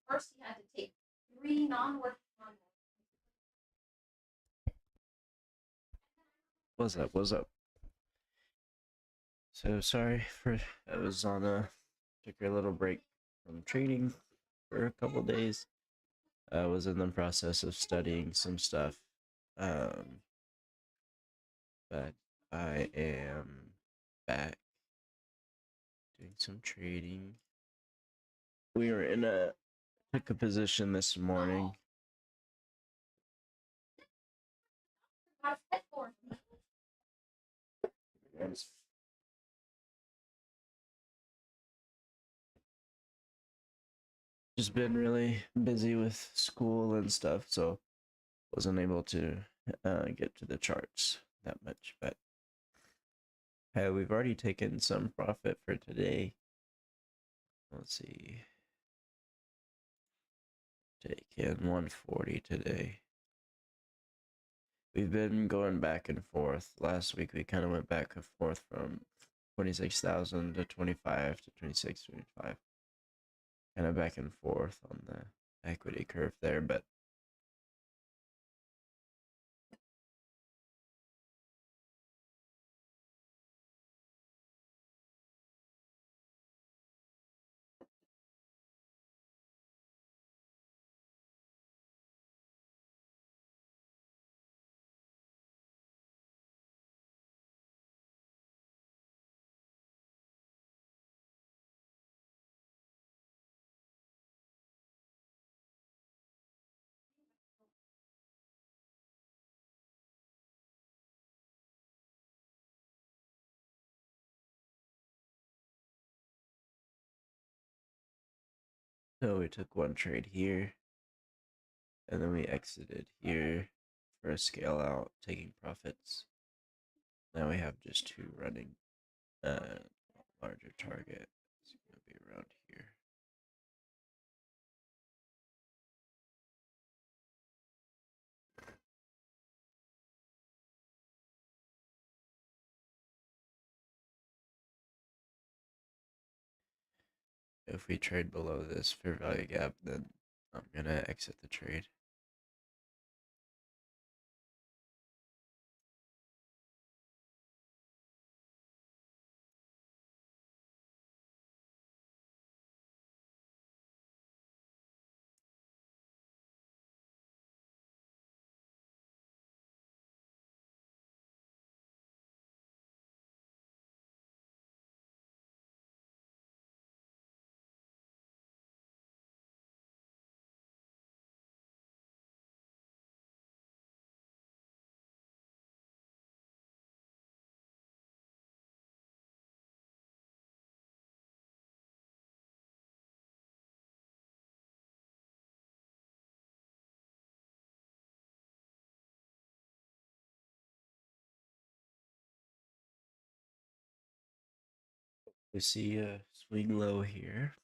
First, he had to take 3 non-working on. What's up? What's up? So sorry for I was on took a little break from trading for a couple days. I was in the process of studying some stuff, um, but I am back doing some trading. We were took a position this morning. Just been really busy with school and stuff, so wasn't able to get to the charts that much. But we've already taken some profit for today. Let's see. Take in 140 today. We've been going back and forth. Last week we kind of went back and forth from 26,000 to 25 to 26, 25. Kind of back and forth on the equity curve there, but so we took one trade here and then we exited here for a scale out, taking profits. Now we have just two running. Larger target is going to be around here. If we trade below this fair value gap, then I'm going to exit the trade. We see a swing low here.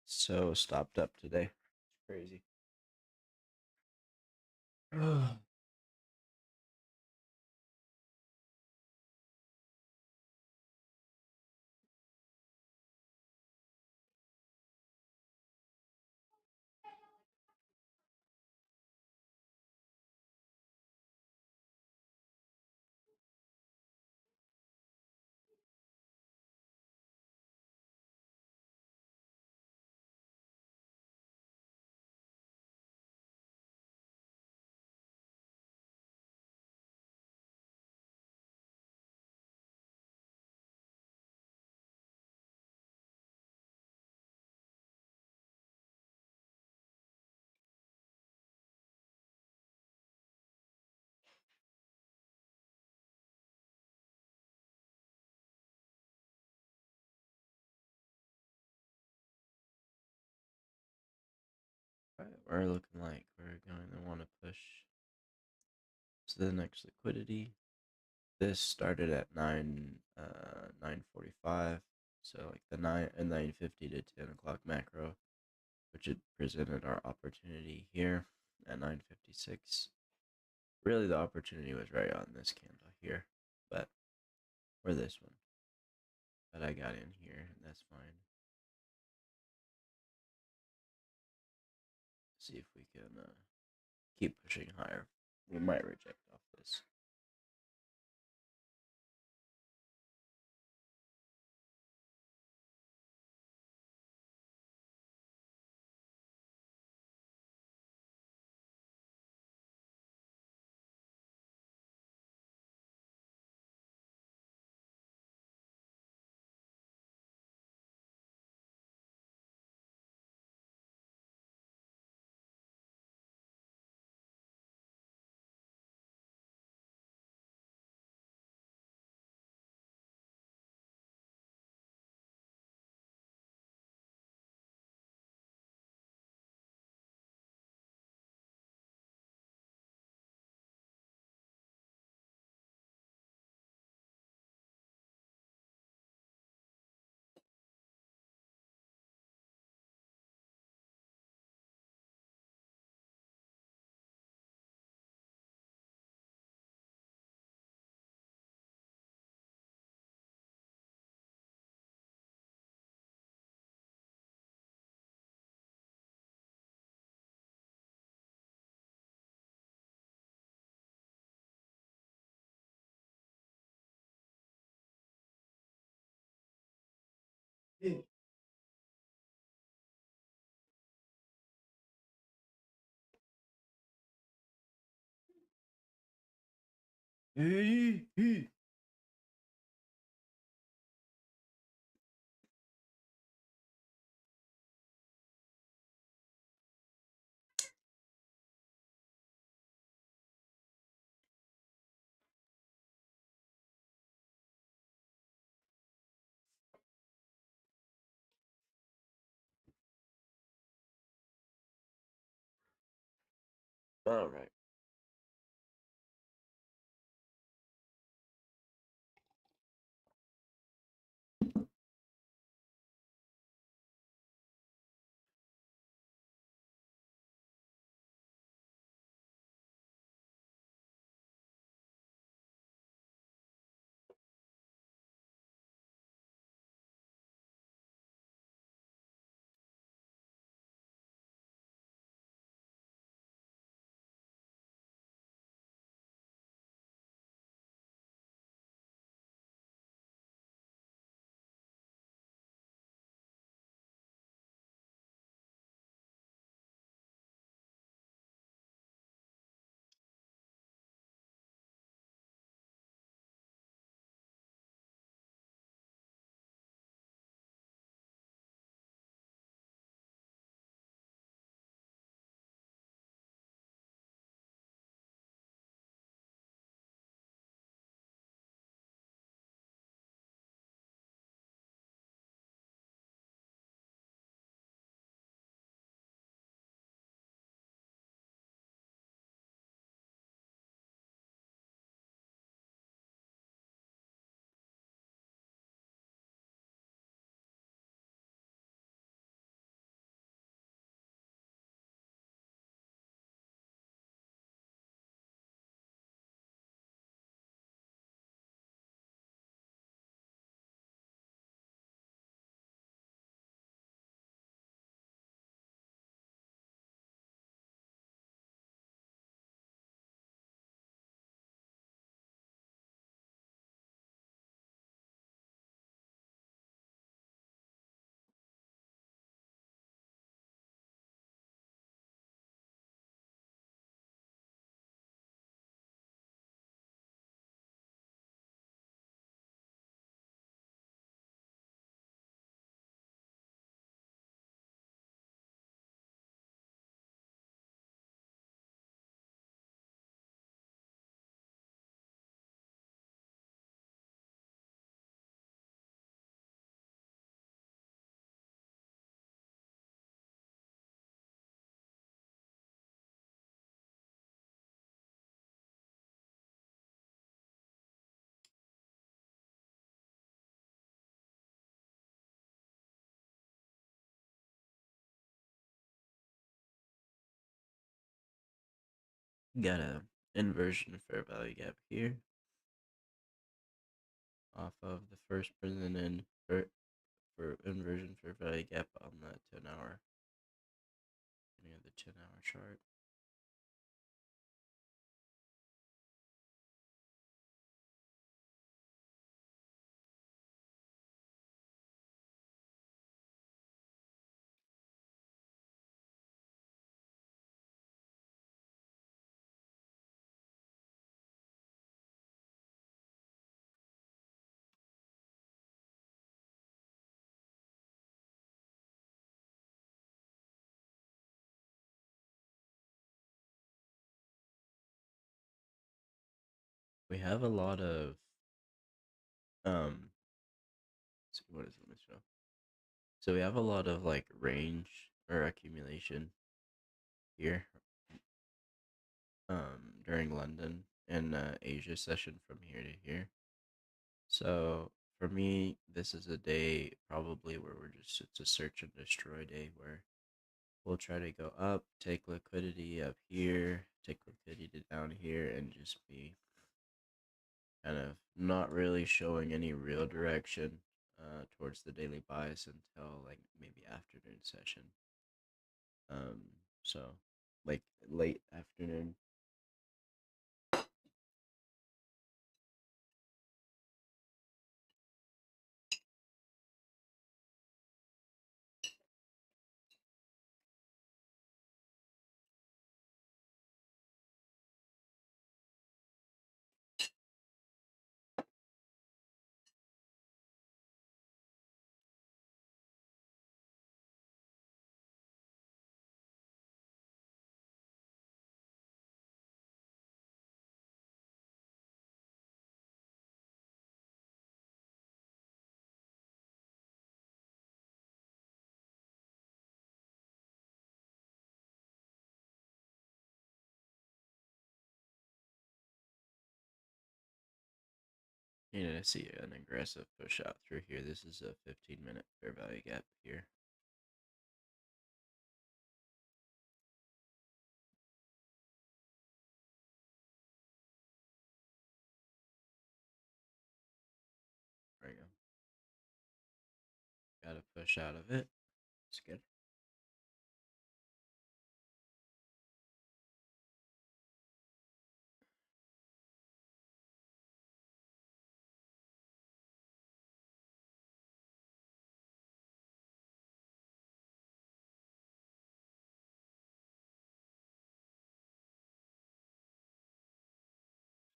So stopped up today. It's crazy. we're looking like we're going to want to push to the next liquidity. This started at 9:45, so like the 9:50 to 10 o'clock macro, which had presented our opportunity here at 9:56. Really, the opportunity was right on this candle here, but or this one. But I got in here, and that's fine. See if we can keep pushing higher. We might reject off this. All right. Got a inversion fair value gap here off of the first presented for inversion fair value gap on the 10-hour, beginning of the 10-hour chart. We have a lot of let's see, what is it gonna show? So we have a lot of like range or accumulation here during London and Asia session from here to here. So for me, this is a day probably where it's a search and destroy day where we'll try to go up, take liquidity up here, take liquidity down here, and just be kind of not really showing any real direction towards the daily buys until like maybe afternoon session. Um, so like late afternoon. You know, I see an aggressive push out through here. This is a 15-minute fair value gap here. There we go. Got a push out of it. It's good.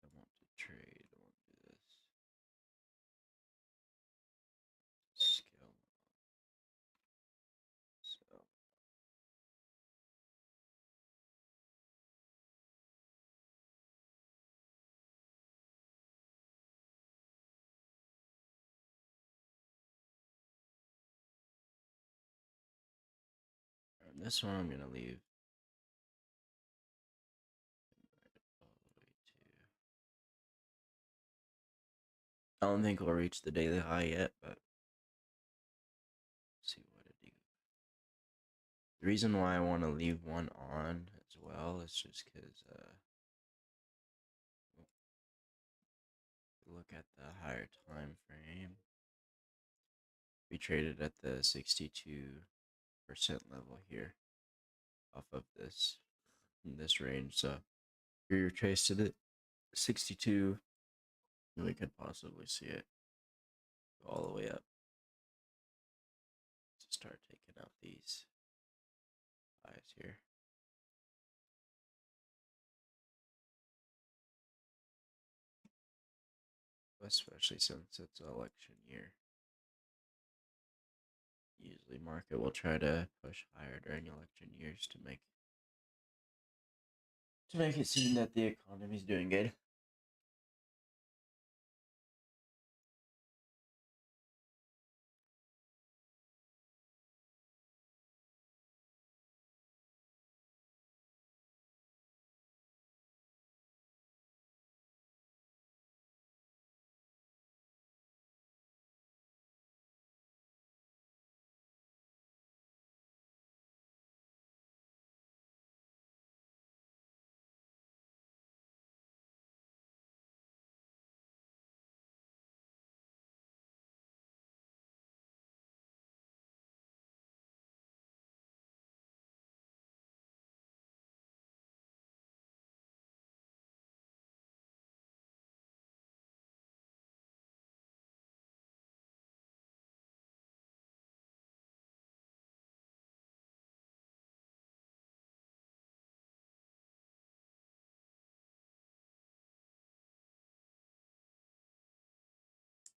I want to trade. I want to do this. Scale. So this one I'm gonna leave all the way to. I don't think we'll reach the daily high yet, but see what it do. The reason why I want to leave one on as well is just because look at the higher time frame. We traded at the 62% level here off of this range. So if we retraced it at 62, we could possibly see it go all the way up to start taking out these highs here. Especially since it's election year. Usually market will try to push higher during election years to make it seem that the economy's doing good.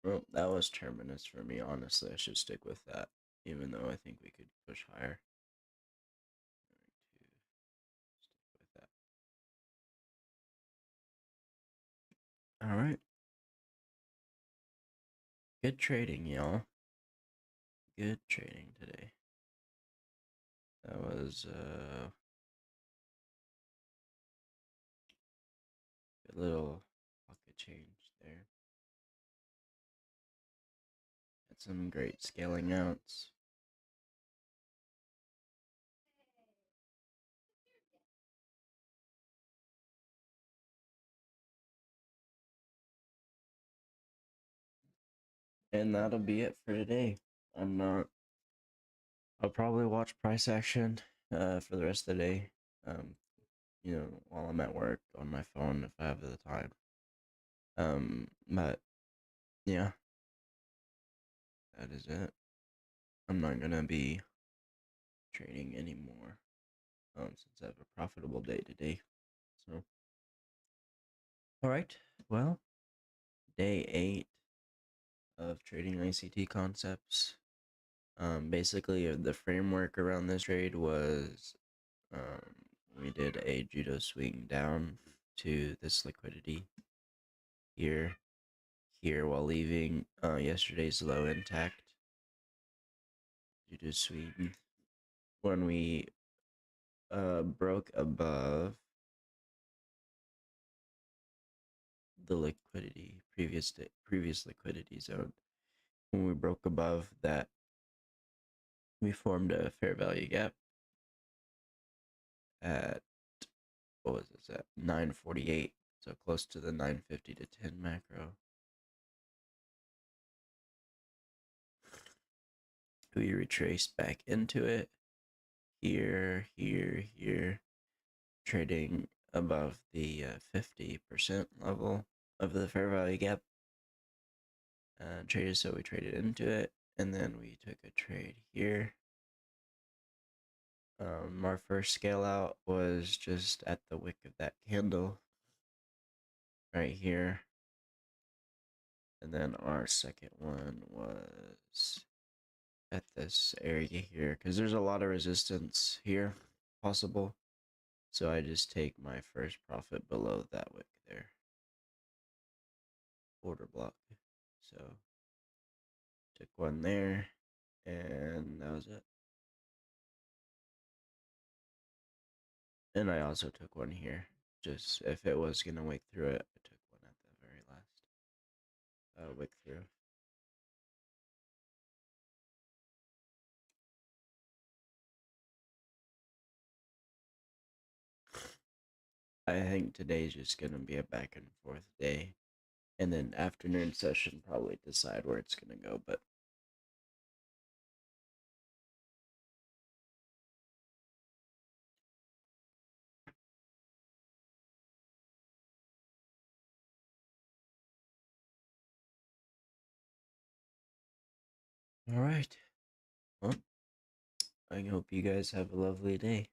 Well, that was terminus for me. Honestly, I should stick with that, even though I think we could push higher. Going to stick with that. All right. Good trading, y'all. Good trading today. That was a little pocket change there. Had some great scaling outs. And that'll be it for today. I'll probably watch price action for the rest of the day. While I'm at work on my phone if I have the time. But yeah, that is it. I'm not gonna be trading anymore. Since I have a profitable day today. So alright, well, day 8 of Trading ICT Concepts. Basically the framework around this trade was we did a judo swing down to this liquidity here while leaving yesterday's low intact. Judo swing when we broke above the liquidity previous liquidity zone. When we broke above that, we formed a fair value gap at, what was this at, 948, so close to the 950 to 10 macro. We retraced back into it here, trading above the 50% level of the fair value gap. So we traded into it, and then we took a trade here. Our first scale out was just at the wick of that candle right here. And then our second one was at this area here, because there's a lot of resistance here possible. So I just take my first profit below that wick there. Order block. So took one there, and that was it. And I also took one here. Just if it was gonna wick through it, I took one at the very last wick through. I think today's just gonna be a back and forth day, and then afternoon session probably decide where it's gonna go. But all right, well, I hope you guys have a lovely day.